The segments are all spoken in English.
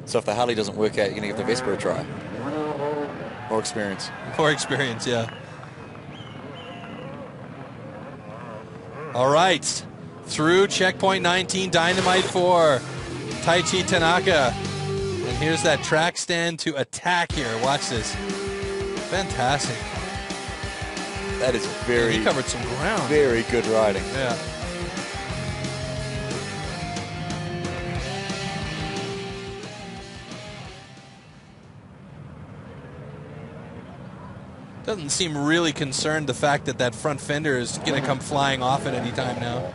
So if the Harley doesn't work out, you're going to give the Vespa a try. More experience. More experience, yeah. All right. Through checkpoint 19, Dynamite for Taichi Tanaka. And here's that track stand to attack here. Watch this. Fantastic. That is very... He covered some ground. Very good riding. Yeah. Doesn't seem really concerned the fact that that front fender is going to come flying off at any time now.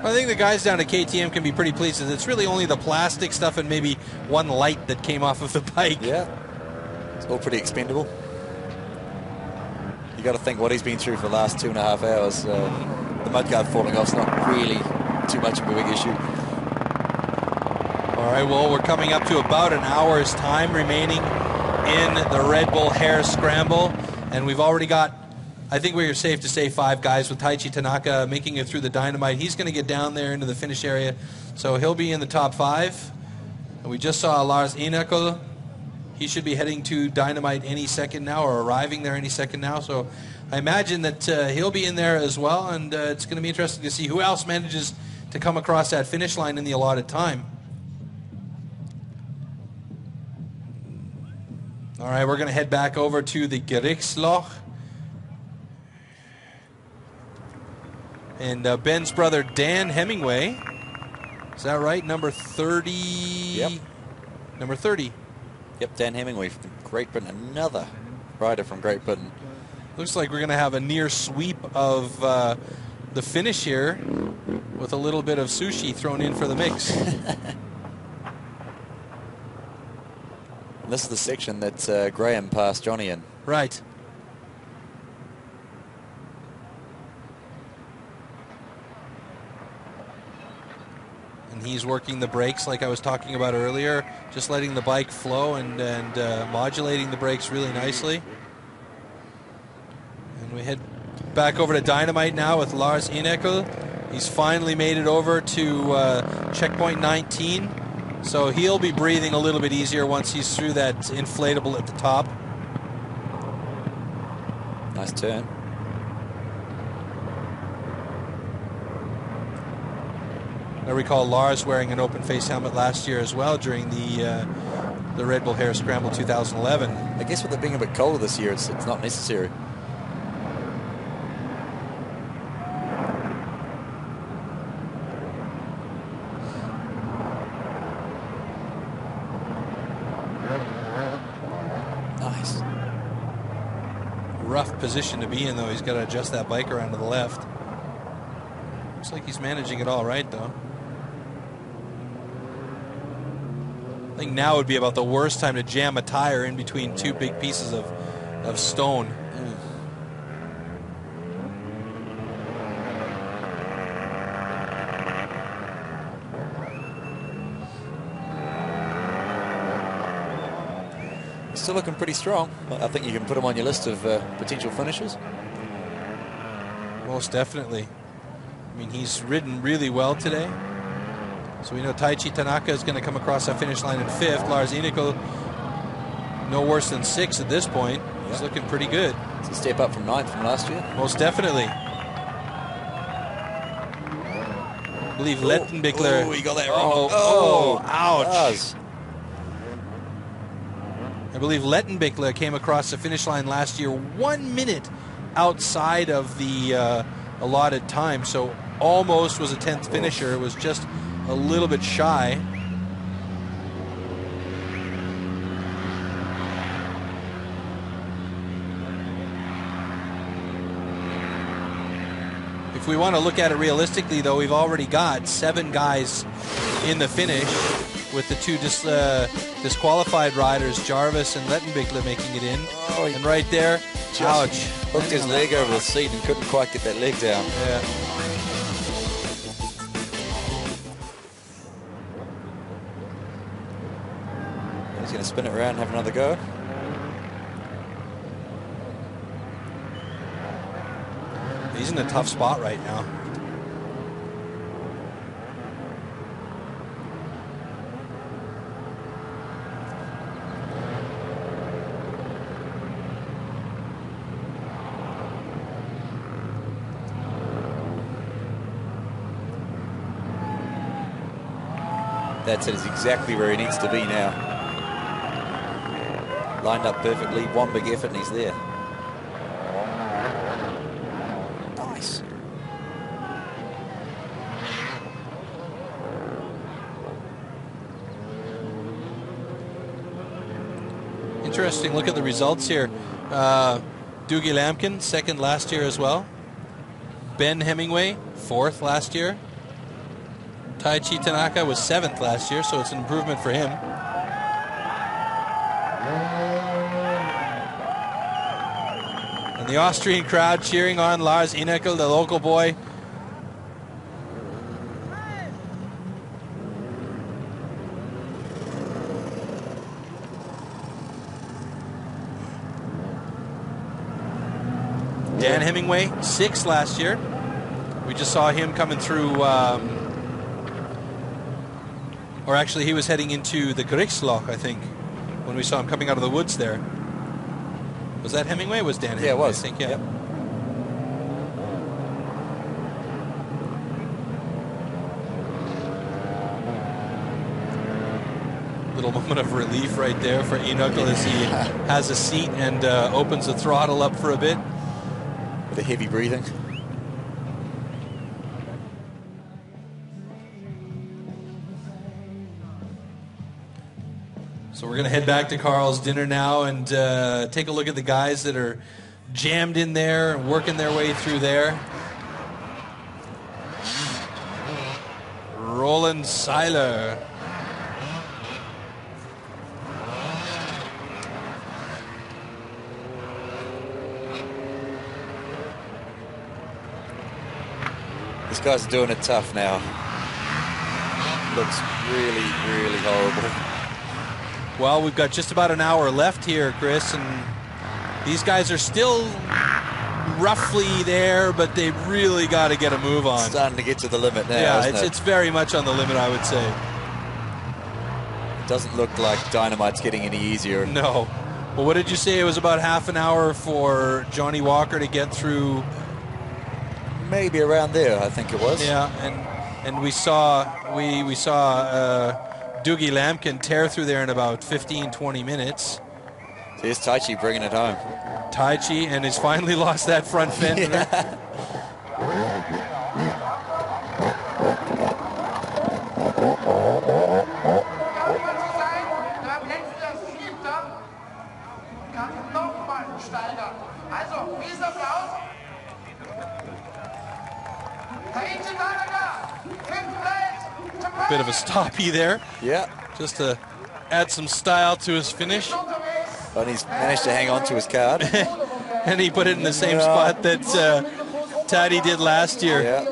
I think the guys down at KTM can be pretty pleased. It's really only the plastic stuff and maybe one light that came off of the bike. Yeah. It's all pretty expendable. You got to think what he's been through for the last 2.5 hours. The mudguard falling off's not really too much of a big issue. All right, well, we're coming up to about an hour's time remaining in the Red Bull Hare Scramble, and we've already got, I think we're safe to say, 5 guys with Taichi Tanaka making it through the Dynamite. He's going to get down there into the finish area, so he'll be in the top 5. And we just saw Lars Enekel. He should be heading to Dynamite any second now, or arriving there any second now, so I imagine that he'll be in there as well, and it's going to be interesting to see who else manages to come across that finish line in the allotted time. All right, we're going to head back over to the Gerichtsloch. And Ben's brother, Dan Hemingway. Is that right? Number 30? Yep. Number 30. Yep, Dan Hemingway from Great Britain. Another rider from Great Britain. Looks like we're going to have a near sweep of the finish here with a little bit of sushi thrown in for the mix. This is the section that Graham passed Johnny in. Right. And he's working the brakes like I was talking about earlier, just letting the bike flow and modulating the brakes really nicely. And we head back over to Dynamite now with Lars Enekel. He's finally made it over to checkpoint 19. So he'll be breathing a little bit easier once he's through that inflatable at the top. Nice turn. I recall Lars wearing an open face helmet last year as well during the Red Bull Hare Scramble 2011. I guess with it being a bit colder this year, it's not necessary. Position to be in, though. He's got to adjust that bike around to the left. Looks like he's managing it all right, though. I think now would be about the worst time to jam a tire in between 2 big pieces of stone. Still looking pretty strong. I think you can put him on your list of potential finishers. Most definitely. I mean, he's ridden really well today. So we know Taichi Tanaka is going to come across that finish line in 5th. Lars Enekel, no worse than 6th at this point. Yep. He's looking pretty good. It's a step up from 9th from last year. Most definitely. I believe Lettenbichler. Oh, he got that wrong. Ouch. I believe Lettenbichler came across the finish line last year 1 minute outside of the allotted time, so almost was a 10th finisher. It was just a little bit shy. If we want to look at it realistically, though, we've already got 7 guys in the finish, with the 2 disqualified riders, Jarvis and Lettenbichler, making it in. Oh, and right there, ouch. Hooked his leg over the seat and couldn't quite get that leg down. Yeah. He's going to spin it around and have another go. He's in a tough spot right now. That's it, is exactly where he needs to be now. Lined up perfectly, one big effort and he's there. Nice. Interesting look at the results here. Doogie Lampkin, second last year as well. Ben Hemingway, fourth last year. Taichi Tanaka was seventh last year, so it's an improvement for him. And the Austrian crowd cheering on Lars Inekel, the local boy. Dan Hemingway, sixth last year. We just saw him coming through, or actually he was heading into the Gerichtsloch, I think, when we saw him coming out of the woods there. Was that Hemingway? Or was Dan Hemingway? Yeah, it was. I think, yeah. Yep. Little moment of relief right there for Inekel as he has a seat and opens the throttle up for a bit. With the heavy breathing. So we're going to head back to Carl's dinner now and take a look at the guys that are jammed in there and working their way through there. Roland Seiler. This guy's doing it tough now. Looks really, really horrible. Well, we've got just about an hour left here, Chris, and these guys are still roughly there, but they've really got to get a move on. Starting to get to the limit now, yeah, isn't it? it's very much on the limit, I would say. It doesn't look like Dynamite's getting any easier. No. Well, what did you say? It was about half an hour for Johnny Walker to get through? Maybe around there, I think it was. Yeah, and we saw Doogie Lampkin tear through there in about 15-20 minutes. Here's Taichi bringing it home. Taichi, and has finally lost that front fender. Yeah. Bit of a stoppie there. Yeah. Just to add some style to his finish. But he's managed to hang on to his card. And he put it in the same spot that Taddy did last year. Yeah.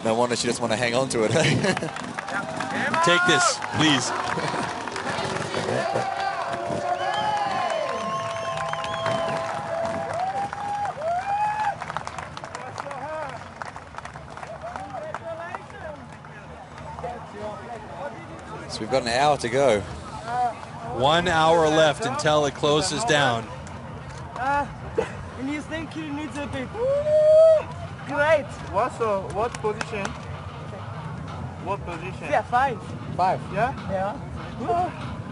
No wonder she doesn't want to hang on to it. Take this, please. So we've got an hour to go. 1 hour left until it closes down. And you think you need a bit. Great. What position? What position? Yeah, 5. 5. Yeah? Yeah.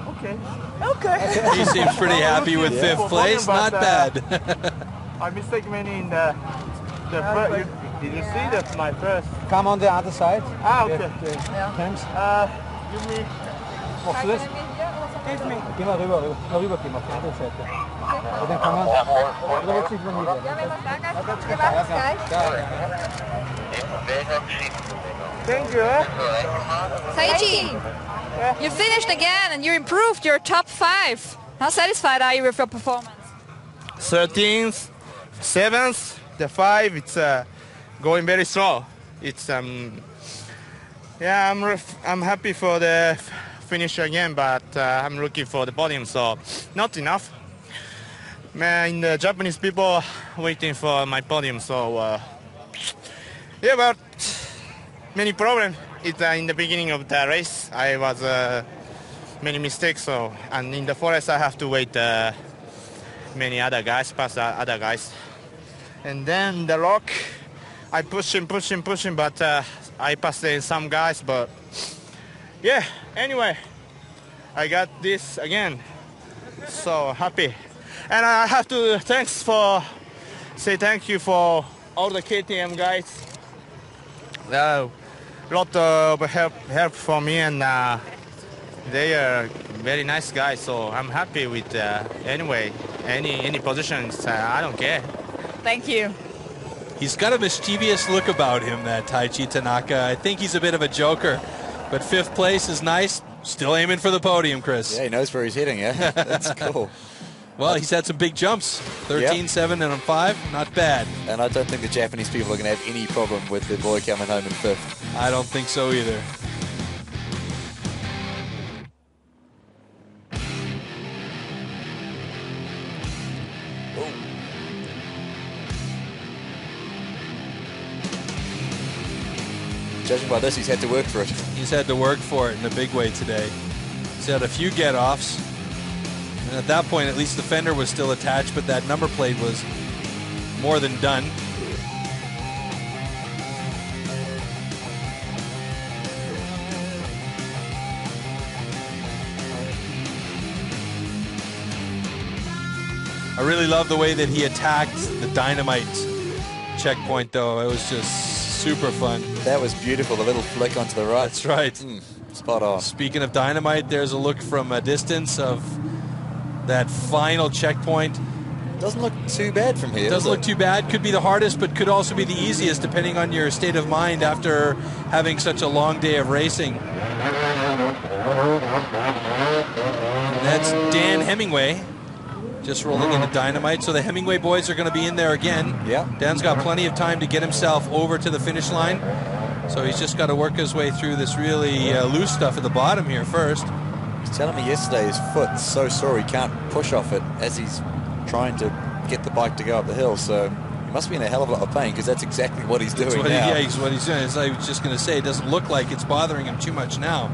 Okay. Okay. He seems pretty happy with fifth place. Not bad. I mistake many in the first. Did you see that my first? Come on the other side. Ah, okay. Thanks. Give me. What's this? Give me. Geh mal rüber, geh mal auf die andere Seite. Und dann kann man, oder willst du nicht mehr Thank you. Taichi, you finished again and you improved your top 5. How satisfied are you with your performance? 13th, 7th, the 5. It's going very slow. It's yeah, I'm happy for the finish again, but I'm looking for the podium, so not enough. Man, the Japanese people waiting for my podium, so yeah, but many problems. It's in the beginning of the race. I was many mistakes, so and in the forest I have to wait many other guys, pass other guys, and then the rock, I push him, but I passed some guys, but yeah. Anyway, I got this again, so happy. And I have to say thank you for all the KTM guys. Lot of help for me, and they are very nice guys. So I'm happy with anyway any positions. I don't care. Thank you. He's got a mischievous look about him, that Taichi Tanaka. I think he's a bit of a joker, but 5th place is nice. Still aiming for the podium, Chris. Yeah, he knows where he's heading, yeah. That's cool. Well, he's had some big jumps. 13, 7, and 5. Not bad. And I don't think the Japanese people are going to have any problem with their boy coming home in 5th. I don't think so either. Judging by this, he's had to work for it. He's had to work for it in a big way today. He's had a few get-offs. And at that point, at least the fender was still attached, but that number plate was more than done. I really love the way that he attacked the dynamite checkpoint, though. It was just super fun. That was beautiful, the little flick onto the right. That's right. Spot on. Speaking of dynamite, there's a look from a distance of that final checkpoint. Doesn't look too bad from here. Doesn't look too bad. Could be the hardest, but could also be the easiest, depending on your state of mind after having such a long day of racing. And that's Dan Hemingway just rolling into dynamite. So the Hemingway boys are going to be in there again. Yeah. Dan's got plenty of time to get himself over to the finish line. So he's just got to work his way through this really loose stuff at the bottom here first. He's telling me yesterday his foot's so sore he can't push off it as he's trying to get the bike to go up the hill. So he must be in a hell of a lot of pain, because that's exactly what he's doing now. Yeah, he's what he's doing. As I was just going to say, it doesn't look like it's bothering him too much now.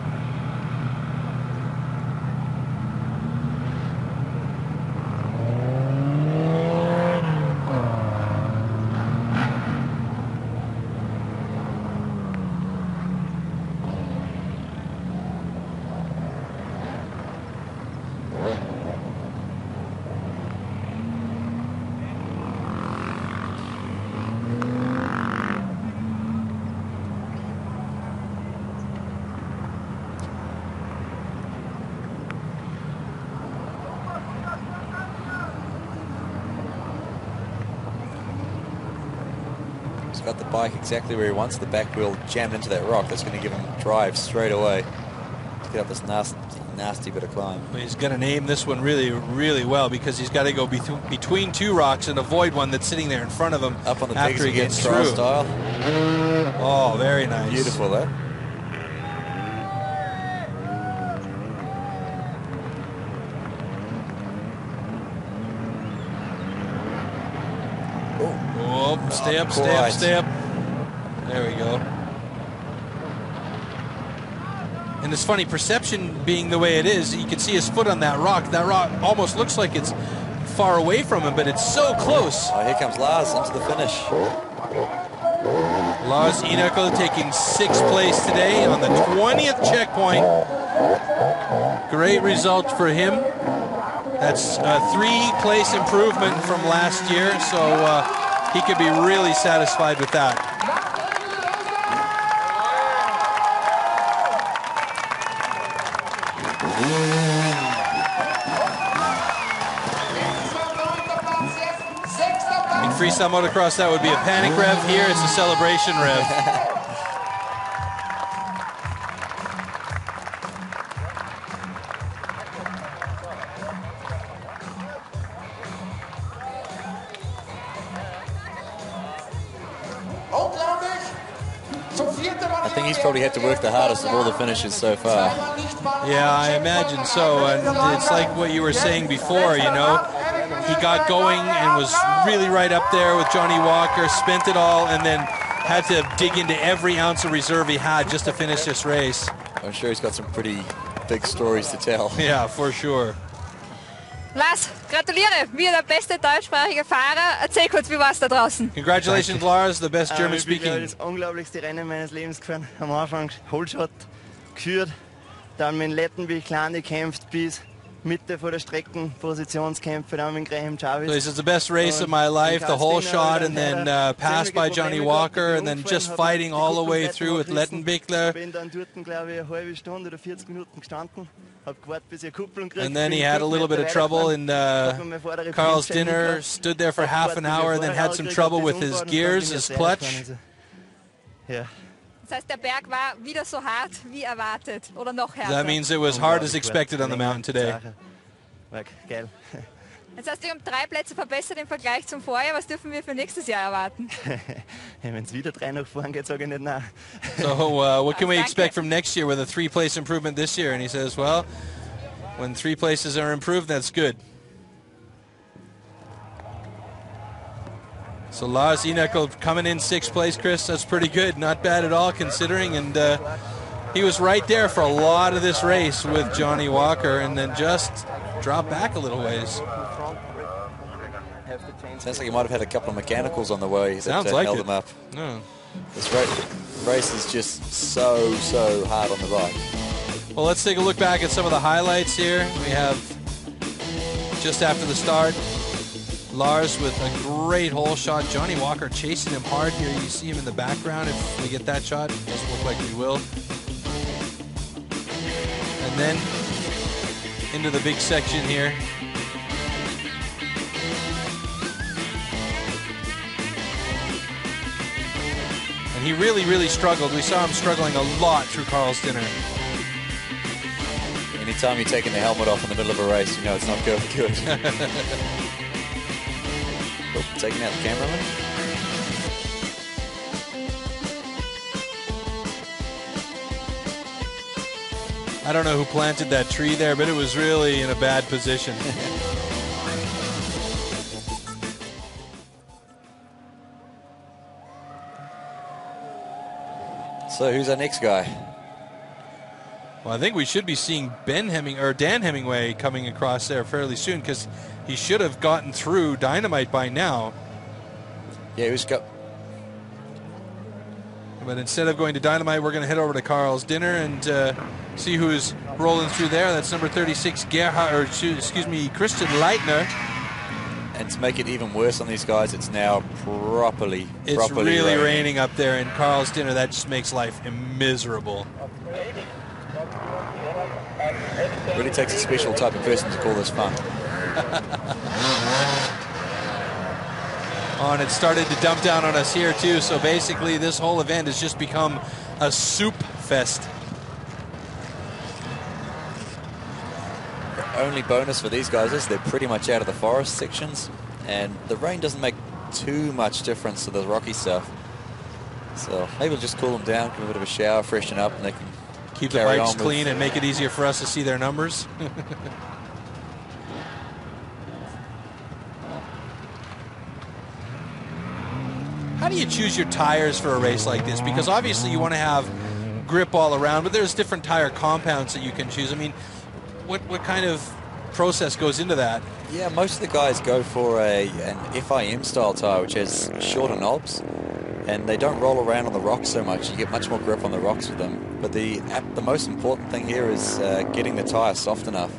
Got the bike exactly where he wants. The back wheel jammed into that rock. That's going to give him drive straight away to get up this nasty bit of climb. But he's going to name this one really, really well, because he's got to go between two rocks and avoid one that's sitting there in front of him up on the after he gets through. Style. Oh, very nice. Beautiful, though. Stay up, stay up, stay up. There we go. And it's funny, perception being the way it is, you can see his foot on that rock. That rock almost looks like it's far away from him, but it's so close. Oh, here comes Lars into the finish. Lars Inako taking 6th place today on the 20th checkpoint. Great result for him. That's a 3-place improvement from last year, so he could be really satisfied with that. In freestyle motocross, that would be a panic rev. Here, it's a celebration rev. think he's probably had to work the hardest of all the finishers so far. Yeah, I imagine so. And it's like what you were saying before, you know. He got going and was really right up there with Johnny Walker, spent it all, and then had to dig into every ounce of reserve he had just to finish this race. I'm sure he's got some pretty big stories to tell. Yeah, for sure. Lars, gratuliere, wir der beste deutschsprachige Fahrer. Erzähl kurz, wie war es da draußen? Congratulations, Lars, the best German Ich bin speaking. das unglaublichste Rennen meines Lebens gefahren. Am Anfang Holshot geführt, dann mit Lettenby klein gekämpft bis Mitte vor der Streckenpositionskämpfe, dann mit Graham Jarvis. So this is the best race of my life, the whole shot, and then passed by Johnny Walker, and then just fighting all the way through with Lettenbichler. Bin dann dort, glaube ich, eine halbe Stunde oder 40 Minuten gestanden, hab gewartet, bis ich Kupplung kriege. And then he had a little bit of trouble in Carl's dinner, stood there for half an hour, and then had some trouble with his gears, his clutch. Ja. Das heißt, der Berg war wieder so hart wie erwartet oder noch härter. That means it was hard as expected on the mountain today. Geil. Jetzt hast du dich um 3 Plätze verbessert im Vergleich zum Vorjahr. Was dürfen wir für nächstes Jahr erwarten? Wenn es wieder 3 nach vorn geht, sage ich nicht nein. So what can we expect from next year with a 3-place improvement this year? And he says, well, when 3 places are improved, that's good. So Lars Inekel coming in 6th place, Chris. That's pretty good. Not bad at all considering. And he was right there for a lot of this race with Johnny Walker and then just dropped back a little ways. Sounds like he might have had a couple of mechanicals on the way that Sounds like held it. him up. No. This race is just so hard on the bike. Well, let's take a look back at some of the highlights here. We have just after the start, Lars with a great hole shot. Johnny Walker chasing him hard here. You see him in the background if we get that shot. Doesn't look like we will. And then into the big section here. And he really struggled. We saw him struggling a lot through Carl's dinner. Anytime you're taking the helmet off in the middle of a race, you know it's not going good. Taking out the cameraman. I don't know who planted that tree there, but it was really in a bad position. So who's our next guy? Well, I think we should be seeing Dan Hemingway coming across there fairly soon because he should have gotten through Dynamite by now. Yeah, who's got... But instead of going to Dynamite, we're going to head over to Carl's dinner and see who's rolling through there. That's number 36, Christian Leitner. And to make it even worse on these guys, it's now properly really raining up there in Carl's dinner. That just makes life miserable. It really takes a special type of person to call this fun. Oh, and it started to dump down on us here too. So basically this whole event has just become a soup fest. The only bonus for these guys is they're pretty much out of the forest sections, and the rain doesn't make too much difference to the rocky stuff. So maybe we'll just cool them down, give them a bit of a shower, freshen up, and they can keep the bikes clean and make it easier for us to see their numbers. How do you choose your tires for a race like this? Because obviously you want to have grip all around, but there's different tire compounds that you can choose. I mean, what kind of process goes into that? Yeah, most of the guys go for an FIM style tire, which has shorter knobs, and they don't roll around on the rocks so much. You get much more grip on the rocks with them. But the most important thing here is getting the tire soft enough.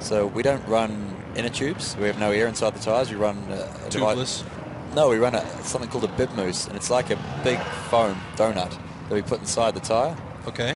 So we don't run inner tubes. We have no air inside the tires. We run tubeless. No, we run something called a bib mousse, and it's like a big foam donut that we put inside the tire. Okay.